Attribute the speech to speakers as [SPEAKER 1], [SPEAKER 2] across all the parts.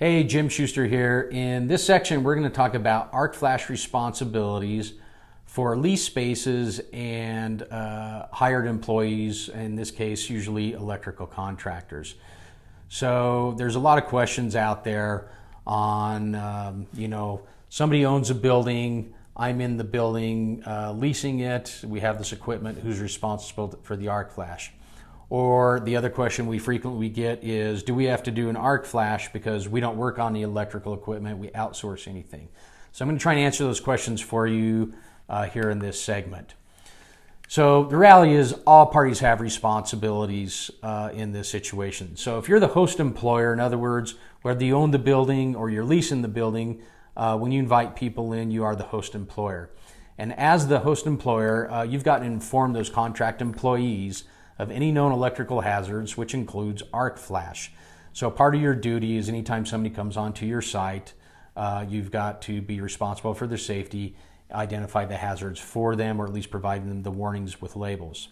[SPEAKER 1] Hey, Jim Schuster here. In this section, we're going to talk about arc flash responsibilities for lease spaces and hired employees, in this case, usually electrical contractors. So there's a lot of questions out there on, somebody owns a building, I'm in the building, leasing it, we have this equipment, who's responsible for the arc flash? Or the other question we frequently get is, do we have to do an arc flash because we don't work on the electrical equipment, we outsource anything? So I'm going to try and answer those questions for you here in this segment. So the reality is all parties have responsibilities in this situation. So if you're the host employer, in other words, whether you own the building or you're leasing the building, when you invite people in, you are the host employer. And as the host employer, you've got to inform those contract employees of any known electrical hazards, which includes arc flash. So part of your duty is anytime somebody comes onto your site, you've got to be responsible for their safety, identify the hazards for them, or at least provide them the warnings with labels.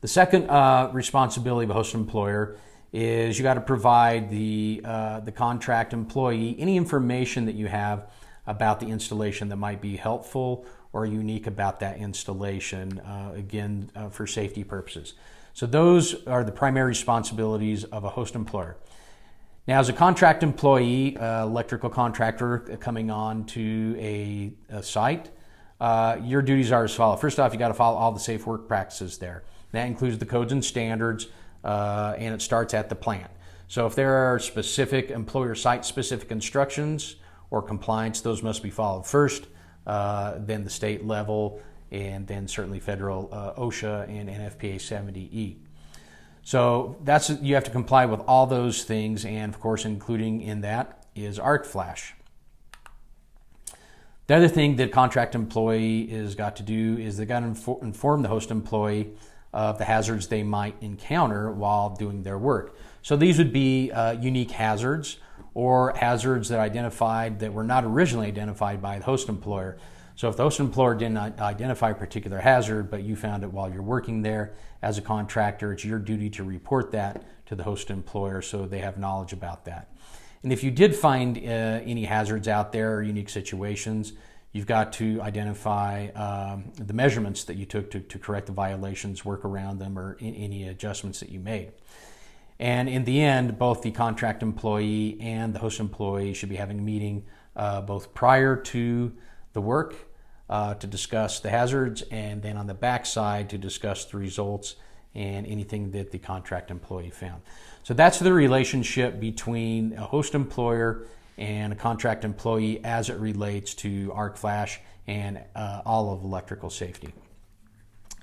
[SPEAKER 1] The second responsibility of a host employer is you got to provide the contract employee any information that you have about the installation that might be helpful or unique about that installation, again, for safety purposes. So those are the primary responsibilities of a host employer. Now, as a contract employee, electrical contractor coming on to a site, your duties are as follows. First off, you got to follow all the safe work practices there. That includes the codes and standards, and it starts at the plant. So if there are specific employer site-specific instructions or compliance, those must be followed first. Then the state level, and then certainly federal OSHA and NFPA 70E. So you have to comply with all those things, and of course, including in that is arc flash. The other thing that contract employee has got to do is they got to inform the host employee of the hazards they might encounter while doing their work. So these would be unique hazards, or hazards that identified that were not originally identified by the host employer. So if the host employer didn't identify a particular hazard, but you found it while you're working there as a contractor, it's your duty to report that to the host employer so they have knowledge about that. And if you did find any hazards out there or unique situations, you've got to identify the measurements that you took to correct the violations, work around them, or any adjustments that you made. And in the end, both the contract employee and the host employee should be having a meeting both prior to the work to discuss the hazards, and then on the backside to discuss the results and anything that the contract employee found. So that's the relationship between a host employer and a contract employee as it relates to arc flash and all of electrical safety.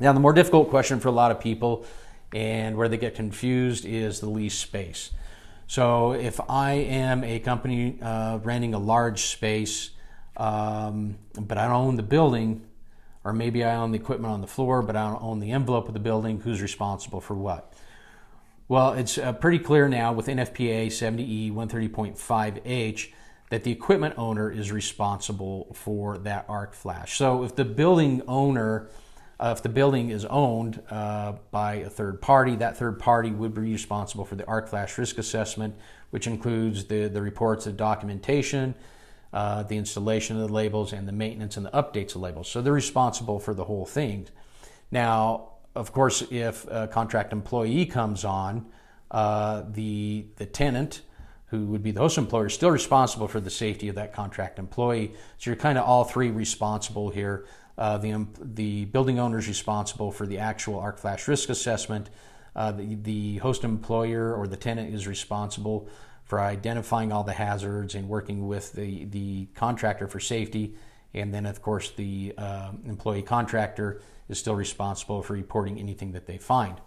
[SPEAKER 1] Now, the more difficult question for a lot of people and where they get confused is the lease space. So if I am a company renting a large space, but I don't own the building, or maybe I own the equipment on the floor, but I don't own the envelope of the building, who's responsible for what? Well, it's pretty clear now with NFPA 70E 130.5H that the equipment owner is responsible for that arc flash. So if the building owner if the building is owned by a third party, that third party would be responsible for the arc flash risk assessment, which includes the reports of documentation, the installation of the labels, and the maintenance and the updates of labels. So they're responsible for the whole thing. Now, of course, if a contract employee comes on, the tenant, who would be the host employer, is still responsible for the safety of that contract employee. So you're kind of all three responsible here. The building owner is responsible for the actual arc flash risk assessment. The host employer or the tenant is responsible for identifying all the hazards and working with the contractor for safety. And then, of course, the employee contractor is still responsible for reporting anything that they find.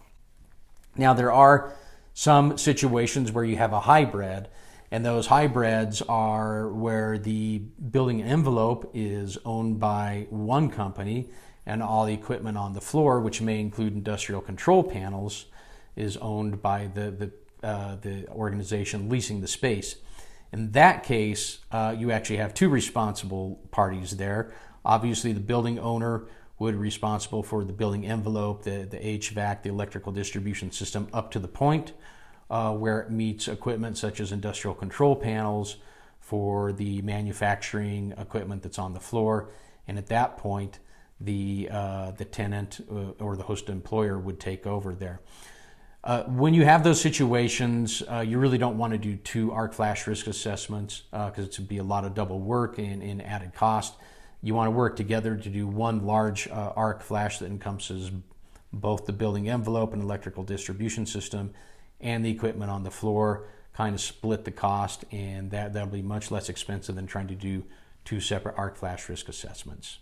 [SPEAKER 1] Now, there are some situations where you have a hybrid, and those hybrids are where the building envelope is owned by one company and all the equipment on the floor, which may include industrial control panels, is owned by the organization leasing the space. In that case, you actually have two responsible parties there. Obviously, the building owner would be responsible for the building envelope, the HVAC, the electrical distribution system up to the point where it meets equipment such as industrial control panels for the manufacturing equipment that's on the floor. And at that point, the tenant or the host employer would take over there. When you have those situations, you really don't want to do 2 arc flash risk assessments because it would be a lot of double work and added cost. You want to work together to do one large arc flash that encompasses both the building envelope and electrical distribution system and the equipment on the floor, kind of split the cost, and that'll be much less expensive than trying to do 2 separate arc flash risk assessments.